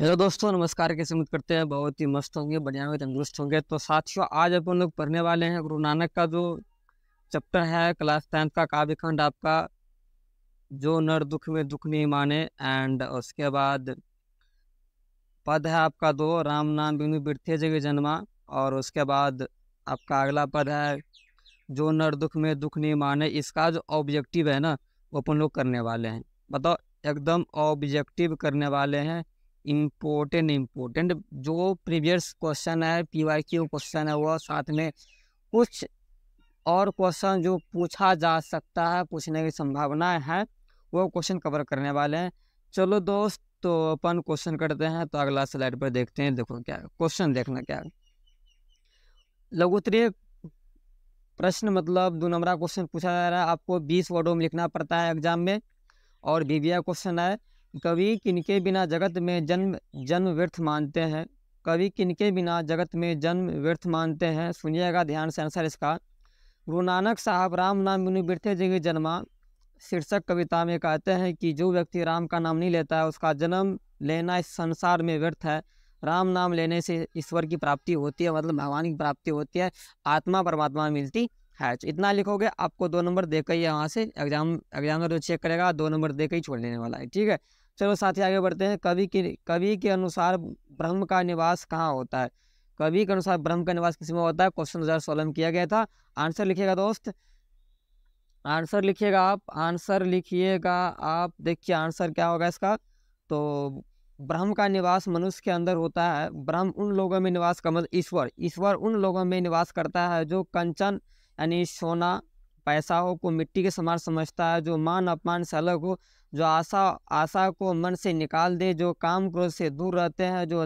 Hello दोस्तों, नमस्कार। कैसे उम्मीद करते हैं बहुत ही मस्त होंगे, बढ़िया होंगे, तंदुरुस्त होंगे। तो साथियों, आज अपन लोग पढ़ने वाले हैं गुरु नानक का जो चैप्टर है क्लास 10th का काव्य खंड आपका, जो नर दुख में दुख नहीं माने। एंड उसके बाद पद है आपका दो, राम नाम बिनु बिरथे जग जन्मा। और उसके बाद आपका अगला पद है, जो नर दुख में दुख नहीं माने। इसका जो ऑब्जेक्टिव है ना, वो अपन लोग करने वाले हैं। बताओ, एकदम ऑब्जेक्टिव करने वाले हैं। इम्पोर्टेंट जो प्रीवियस क्वेश्चन है, पीवाईक्यू क्वेश्चन है, वो साथ में कुछ और क्वेश्चन जो पूछा जा सकता है, पूछने की संभावना है, वो क्वेश्चन कवर करने वाले हैं। चलो दोस्त, तो अपन क्वेश्चन करते हैं। तो अगला स्लाइड पर देखते हैं। देखो क्या क्वेश्चन, देखना क्या है। लघु उत्तरीय प्रश्न मतलब 2 नंबर क्वेश्चन पूछा जा रहा है। आपको 20 वर्डों में लिखना पड़ता है एग्जाम में। और बीबीए क्वेश्चन है, कवि किनके बिना जगत में जन्म जन्म व्यर्थ मानते हैं। कवि किनके बिना जगत में जन्म व्यर्थ मानते हैं। सुनिएगा ध्यान से आंसर इसका। गुरु नानक साहब राम नाम बिनु बिरथे जग जन्मा शीर्षक कविता में कहते हैं कि जो व्यक्ति राम का नाम नहीं लेता है, उसका जन्म लेना इस संसार में व्यर्थ है। राम नाम लेने से ईश्वर की प्राप्ति होती है, मतलब भगवान की प्राप्ति होती है, आत्मा परमात्मा मिलती है। तो इतना लिखोगे, आपको 2 नंबर देकर ही यहाँ से एग्जामिनर जो चेक करेगा 2 नंबर देकर ही छोड़ देने वाला है। ठीक है, चलो साथी आगे बढ़ते हैं। कवि के अनुसार ब्रह्म का निवास कहाँ होता है। कवि के अनुसार ब्रह्म का निवास किसी में होता है। क्वेश्चन 2016 में किया गया था। आंसर लिखिएगा दोस्त, आंसर लिखिएगा आप, आंसर लिखिएगा आप। देखिए आंसर क्या होगा इसका। तो ब्रह्म का निवास मनुष्य के अंदर होता है। ब्रह्म उन लोगों में निवास का मतलब ईश्वर उन लोगों में निवास करता है जो कंचन यानी सोना पैसा हो को मिट्टी के समान समझता है, जो मान अपमान से अलग हो, जो आशा आशा को मन से निकाल दे, जो काम क्रोध से दूर रहते हैं, जो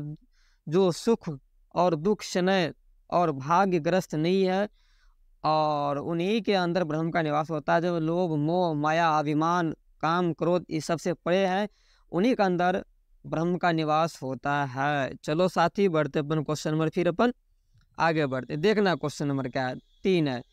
जो सुख और दुख शनय और भाग्यग्रस्त नहीं है। और उन्हीं के अंदर ब्रह्म का निवास होता है। जो लोभ मोह माया अभिमान काम क्रोध इस सबसे परे हैं, उन्हीं के अंदर ब्रह्म का निवास होता है। चलो साथी, बढ़ते अपन क्वेश्चन नंबर, फिर अपन आगे बढ़ते। देखना क्वेश्चन नंबर क्या है, 3 है।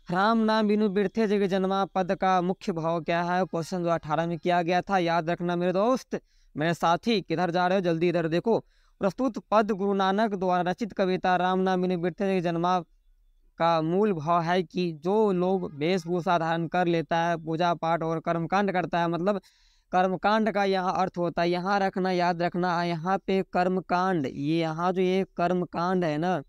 राम नाम बिनु बिरथे जग जन्मा पद का मुख्य भाव क्या है। क्वेश्चन 2018 में किया गया था, याद रखना मेरे दोस्त। मेरे साथी किधर जा रहे हो, जल्दी इधर देखो। प्रस्तुत पद गुरु नानक द्वारा रचित कविता राम नाम बिनु बिरथे जग जन्मा का मूल भाव है कि जो लोग वेशभूषा धारण कर लेता है, पूजा पाठ और कर्मकांड करता है, मतलब कर्मकांड का यहाँ अर्थ होता है, यहाँ रखना, याद रखना, यहाँ पे कर्मकांड, ये यहाँ जो ये कर्मकांड है ना,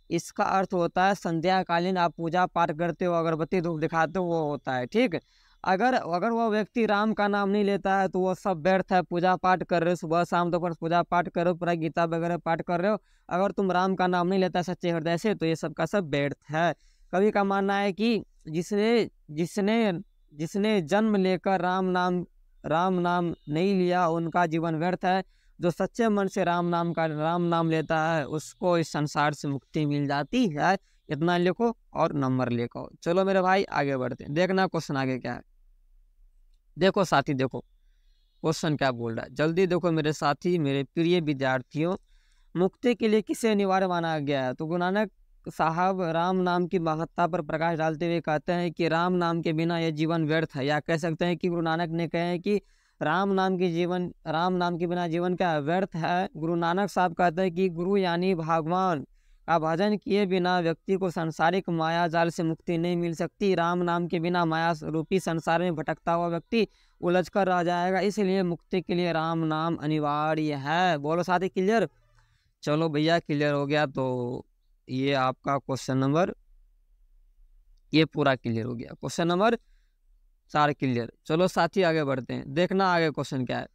इसका अर्थ होता है संध्या कालीन आप पूजा पाठ करते हो, अगरबत्ती धूप दिखाते हो, वो होता है। ठीक, अगर अगर वह व्यक्ति राम का नाम नहीं लेता है तो वह सब व्यर्थ है। पूजा पाठ कर रहे हो, सुबह शाम दोपहर पूजा पाठ कर रहे हो, पूरा गीता वगैरह पाठ कर रहे हो, अगर तुम राम का नाम नहीं लेता सच्चे हृदय से, तो ये सब का सब व्यर्थ है। कवि का मानना है कि जिसने जिसने जिसने जन्म लेकर राम नाम नहीं लिया, उनका जीवन व्यर्थ है। जो सच्चे मन से राम नाम लेता है, उसको इस संसार से मुक्ति मिल जाती है। इतना लिखो और नंबर लिखो। चलो मेरे भाई आगे बढ़ते हैं। देखना क्वेश्चन आगे क्या है। देखो साथी, देखो क्वेश्चन क्या बोल रहा है, जल्दी देखो मेरे साथी, मेरे प्रिय विद्यार्थियों। मुक्ति के लिए किसे अनिवार्य माना गया है। तो गुरु नानक साहब राम नाम की महत्ता पर प्रकाश डालते हुए कहते हैं कि राम नाम के बिना यह जीवन व्यर्थ है। या कह सकते हैं कि गुरु नानक ने कहे हैं कि राम नाम के बिना जीवन क्या व्यर्थ है। गुरु नानक साहब कहते हैं कि गुरु यानी भगवान का भजन किए बिना व्यक्ति को सांसारिक माया जाल से मुक्ति नहीं मिल सकती। राम नाम के बिना माया रूपी संसार में भटकता हुआ व्यक्ति उलझ कर रह जाएगा, इसलिए मुक्ति के लिए राम नाम अनिवार्य है। बोलो साथी, क्लियर। चलो भैया, क्लियर हो गया। तो ये आपका क्वेश्चन नंबर, ये पूरा क्लियर हो गया। Question number 4 clear. चलो साथी आगे बढ़ते हैं। देखना आगे क्वेश्चन क्या है।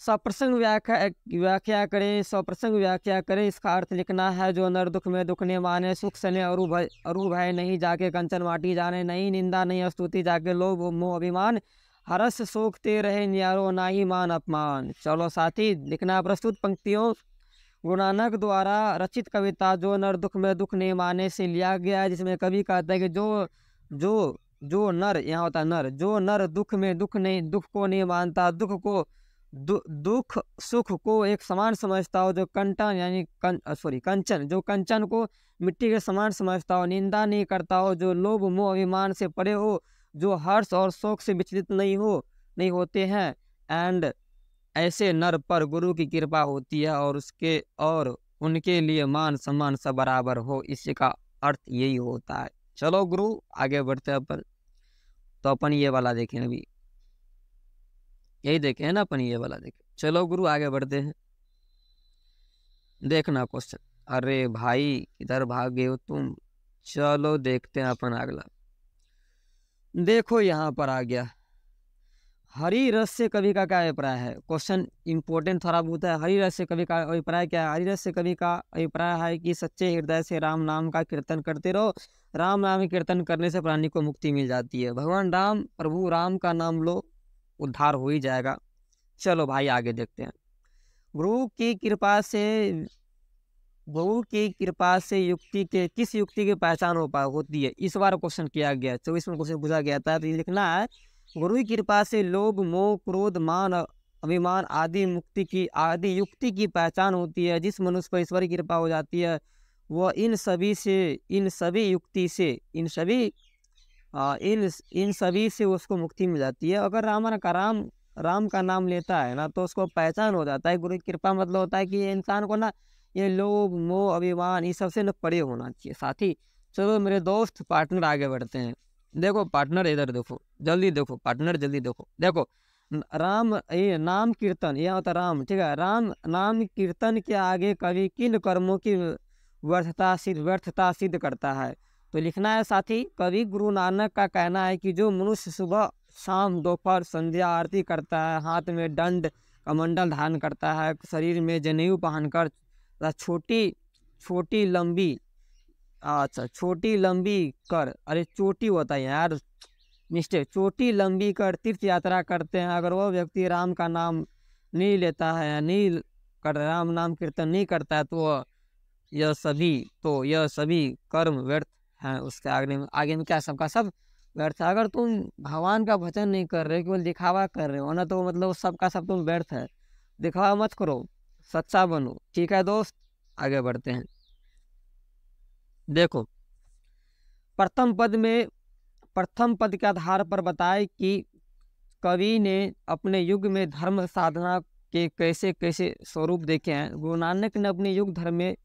सप्रसंग व्याख्या करें, सप्रसंग व्याख्या करें, इसका अर्थ लिखना है। जो नर दुख में दुख ने माने, सुख सने अरु भय नहीं, जाके कंचन माटी जाने, नहीं निंदा नहीं स्तुति, जाके लोभ मोह अभिमान, हरस सोखते रहे न्यारो, ना ही मान अपमान। चलो साथी, लिखना प्रस्तुत पंक्तियों गुरु नानक द्वारा रचित कविता जो नर दुख में दुख नहीं माने से लिया गया है, जिसमें कवि कहता है कि जो जो नर, यहाँ होता है नर, जो नर दुख में दुख को नहीं मानता, दुख सुख को एक समान समझता हो, जो कंटन यानी कंचन, जो कंचन को मिट्टी के समान समझता हो, निंदा नहीं करता हो, जो लोभ मोह अभिमान से परे हो, जो हर्ष और शोक से विचलित नहीं होते हैं, एंड ऐसे नर पर गुरु की कृपा होती है और उनके लिए मान सम्मान सब बराबर हो, इसी का अर्थ यही होता है। चलो गुरु आगे बढ़ते हैं अपन। तो अपन ये वाला देखें, अभी यही देखे है ना अपन, ये वाला देखे। चलो गुरु आगे बढ़ते हैं। देखना क्वेश्चन। अरे भाई किधर भाग गए हो तुम? चलो देखते हैं अपन अगला। देखो यहाँ पर आ गया, हरि रस से कवि का क्या अभिप्राय है। क्वेश्चन इंपॉर्टेंट थोड़ा बहुत है। हरि रस से कवि का अभिप्राय क्या है? हरि रस से कवि का अभिप्राय है कि सच्चे हृदय से राम नाम का कीर्तन करते रहो। राम नाम के कीर्तन करने से प्राणी को मुक्ति मिल जाती है। भगवान राम, प्रभु राम का नाम लो, उद्धार हो ही जाएगा। चलो भाई आगे देखते हैं। गुरु की कृपा से युक्ति के किस युक्ति की पहचान होती है, इस बार क्वेश्चन किया गया। 24वां क्वेश्चन पूछा गया था, तो ये लिखना है, गुरु की कृपा से लोभ मोह क्रोध मान अभिमान आदि युक्ति की पहचान होती है। जिस मनुष्य पर ईश्वर की कृपा हो जाती है वह इन सभी से उसको मुक्ति मिल जाती है। अगर राम का नाम लेता है ना, तो उसको पहचान हो जाता है। गुरु की कृपा मतलब होता है कि इंसान को ना ये लोभ मोह अभिमान ये सबसे न परे होना चाहिए साथी। चलो मेरे दोस्त पार्टनर आगे बढ़ते हैं। देखो पार्टनर इधर देखो, जल्दी देखो पार्टनर, जल्दी देखो। देखो ये नाम कीर्तन, यह होता राम, ठीक है। राम नाम कीर्तन के आगे कवि किन कर्मों की व्यर्थता सिद्ध करता है। तो लिखना है साथी, कवि गुरु नानक का कहना है कि जो मनुष्य सुबह शाम दोपहर संध्या आरती करता है, हाथ में दंड कमंडल धारण करता है, शरीर में जनेऊ पहनकर छोटी लंबी कर, अरे चोटी होता है यार, मिस्टेक, चोटी लंबी कर तीर्थ यात्रा करते हैं। अगर वह व्यक्ति राम का नाम नहीं लेता है या राम नाम कीर्तन नहीं करता है, तो यह सभी कर्म व्यर्थ हैं। उसके आगे में क्या, सबका सब व्यर्थ है। अगर तुम भगवान का भजन नहीं कर रहे, केवल दिखावा कर रहे हो ना, तो मतलब सबका सब तुम व्यर्थ है। दिखावा मत करो, सच्चा बनो, ठीक है दोस्त। आगे बढ़ते हैं। देखो प्रथम पद के आधार पर बताए कि कवि ने अपने युग में धर्म साधना के कैसे कैसे स्वरूप देखे हैं। गुरु नानक ने अपने युग धर्म में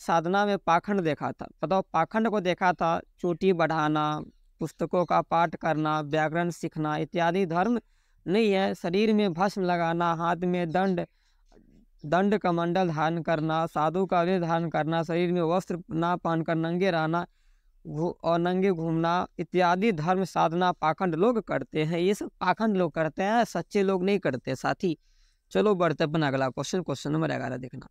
साधना में पाखंड देखा था। बताओ, पाखंड को देखा था, चोटी बढ़ाना, पुस्तकों का पाठ करना, व्याकरण सीखना इत्यादि धर्म नहीं है। शरीर में भस्म लगाना, हाथ में दंड कमंडल धारण करना, साधु का वेश धारण करना, शरीर में वस्त्र ना पहनकर नंगे रहना और नंगे घूमना इत्यादि धर्म साधना पाखंड लोग करते हैं। ये सब पाखंड लोग करते हैं, सच्चे लोग नहीं करते साथी। चलो बढ़ते अपन अगला क्वेश्चन नंबर 11 देखना।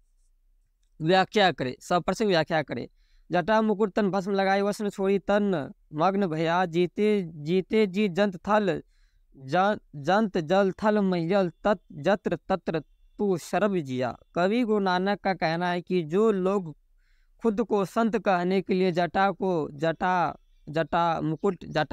व्याख्या करे, सब प्रसंग व्याख्या करे। जटा मुकुट तन भस्म लगाई, वस्त्र छोड़ी तन मग्न भया, जीते जी जंत जल थल महियल जत्र तत्र तू शरब जिया। कवि गुरु नानक का कहना है कि जो लोग खुद को संत कहने के लिए जटा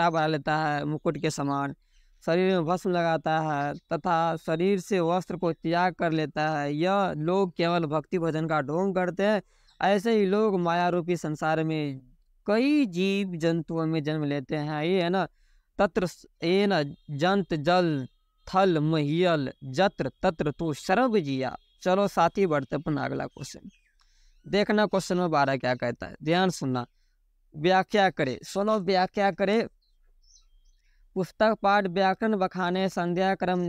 बना लेता है, मुकुट के समान शरीर में भस्म लगाता है तथा शरीर से वस्त्र को त्याग कर लेता है, यह लोग केवल भक्ति भजन का ढोंग करते हैं। ऐसे ही लोग माया रूपी संसार में कई जीव जंतुओं में जन्म लेते हैं। ये है ना, तत्र ये न जंत जल थल महियल जत्र तत्र तू शरब जिया। चलो साथी बढ़ते अपन अगला क्वेश्चन देखना। क्वेश्चन में 12 क्या कहता है, ध्यान सुनना। व्याख्या करे, सुनो व्याख्या करे। पुस्तक पाठ व्याकरण बखाने संध्या क्रम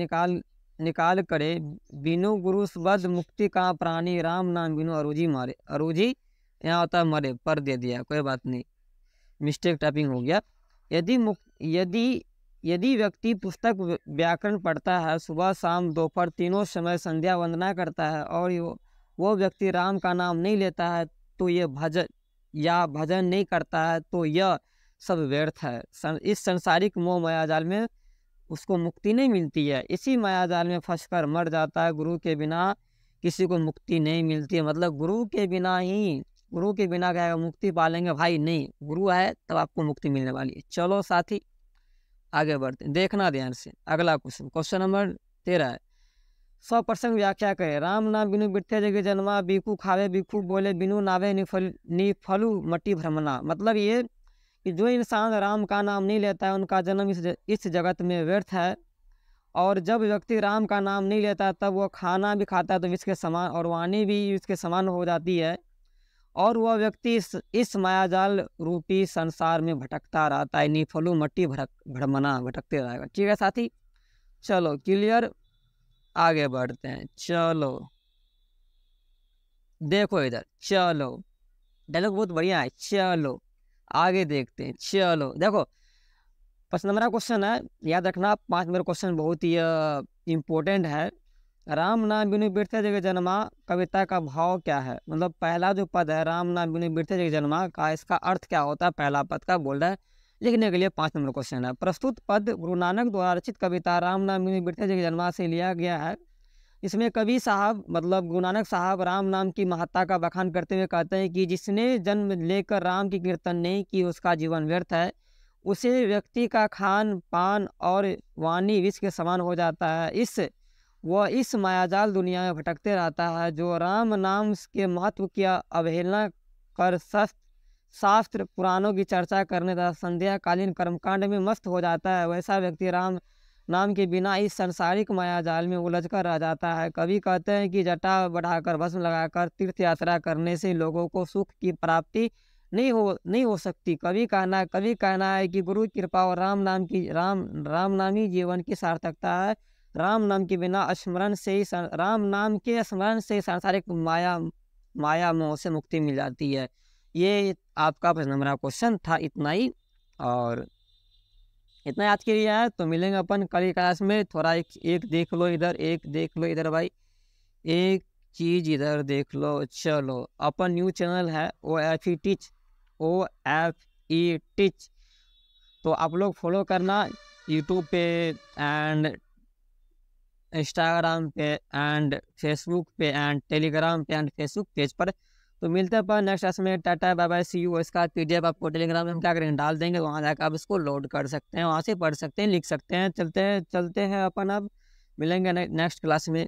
निकाल करे, बिनु गुरु बद मुक्ति का प्राणी राम नाम बिनु अरुजी मारे। अरुजी यहाँ होता है मरे, पर दे दिया, कोई बात नहीं, मिस्टेक टाइपिंग हो गया। यदि व्यक्ति पुस्तक व्याकरण पढ़ता है, सुबह शाम दोपहर तीनों समय संध्या वंदना करता है और वो व्यक्ति राम का नाम नहीं लेता है, तो ये भजन नहीं करता है, तो यह सब व्यर्थ है। इस संसारिक मोह मायाजाल में उसको मुक्ति नहीं मिलती है, इसी मायाजाल में फंसकर मर जाता है। गुरु के बिना किसी को मुक्ति नहीं मिलती है। मतलब गुरु के बिना क्या मुक्ति पालेंगे भाई? नहीं, गुरु है तब आपको मुक्ति मिलने वाली है। चलो साथी आगे बढ़ते हैं, देखना ध्यान से। अगला क्वेश्चन नंबर 13 है। 100% व्याख्या करे। राम नाम बिनु बिठे जगे जन्मा, बीकू खावे बीकू बोले, बिनु नावे नि फलू मटी भ्रमना। मतलब ये कि जो इंसान राम का नाम नहीं लेता है, उनका जन्म इस जगत में व्यर्थ है। और जब व्यक्ति राम का नाम नहीं लेता तब वह खाना भी खाता है तो विष के समान, और वाणी भी विष के समान हो जाती है, और वह व्यक्ति इस मायाजाल रूपी संसार में भटकता रहता है, निफलू मट्टी भ्रमना भटकते रहेगा। ठीक है साथी, चलो क्लियर, आगे बढ़ते हैं। चलो देखो इधर, चलो डायलॉग बहुत बढ़िया है। चलो आगे देखते हैं। चलो देखो 5 नंबर का क्वेश्चन है, याद रखना 5 नंबर क्वेश्चन बहुत ही इम्पोर्टेंट है। राम नाम बिनु बिरथे जग जन्मा, कविता का भाव क्या है? मतलब पहला जो पद है राम नाम बिनु बिरथे जग जन्मा का, इसका अर्थ क्या होता है? पहला पद का बोल रहा है, लिखने के लिए 5 नंबर क्वेश्चन है। प्रस्तुत पद गुरु नानक द्वारा रचित कविता राम नाम बिनु बिरथे जग जन्मा से लिया गया है। इसमें कवि साहब मतलब गुरु नानक साहब राम नाम की महत्ता का बखान करते हुए कहते हैं कि जिसने जन्म लेकर राम की कीर्तन नहीं की उसका जीवन व्यर्थ है, उसे व्यक्ति का खान पान और वाणी विष के समान हो जाता है। वह इस मायाजाल दुनिया में भटकते रहता है। जो राम नाम के महत्व की अवहेलना कर शास्त्र पुराणों की चर्चा करने तथा संध्याकालीन कर्मकांड में मस्त हो जाता है, वैसा व्यक्ति राम नाम के बिना इस सांसारिक मायाजाल में उलझकर रह जाता है। कवि कहते हैं कि जटा बढ़ाकर भस्म लगाकर तीर्थ यात्रा करने से लोगों को सुख की प्राप्ति नहीं हो सकती। कवि कहना है कि गुरु कृपा और राम नाम ही जीवन की सार्थकता है। राम नाम के स्मरण से सांसारिक माया मोह से मुक्ति मिल जाती है। ये आपका 5 नंबर का क्वेश्चन था। इतना ही, और इतना याद के लिए है। तो मिलेंगे अपन कल की क्लास में। थोड़ा एक देख लो इधर, एक देख लो इधर भाई, एक चीज इधर देख लो। चलो अपन न्यू चैनल है OFE टीच, तो आप लोग फॉलो करना यूट्यूब पे एंड इंस्टाग्राम पे एंड फेसबुक पे एंड टेलीग्राम पे एंड फेसबुक पेज पर। तो मिलते हैं अपन नेक्स्ट क्लास में। Tata bye bye, see you. इसका PDF आपको टेलीग्राम में हम क्या करेंगे डाल देंगे, वहाँ जाकर आप इसको लोड कर सकते हैं, वहाँ से पढ़ सकते हैं, लिख सकते हैं। चलते हैं अपन, अब मिलेंगे नेक्स्ट क्लास में।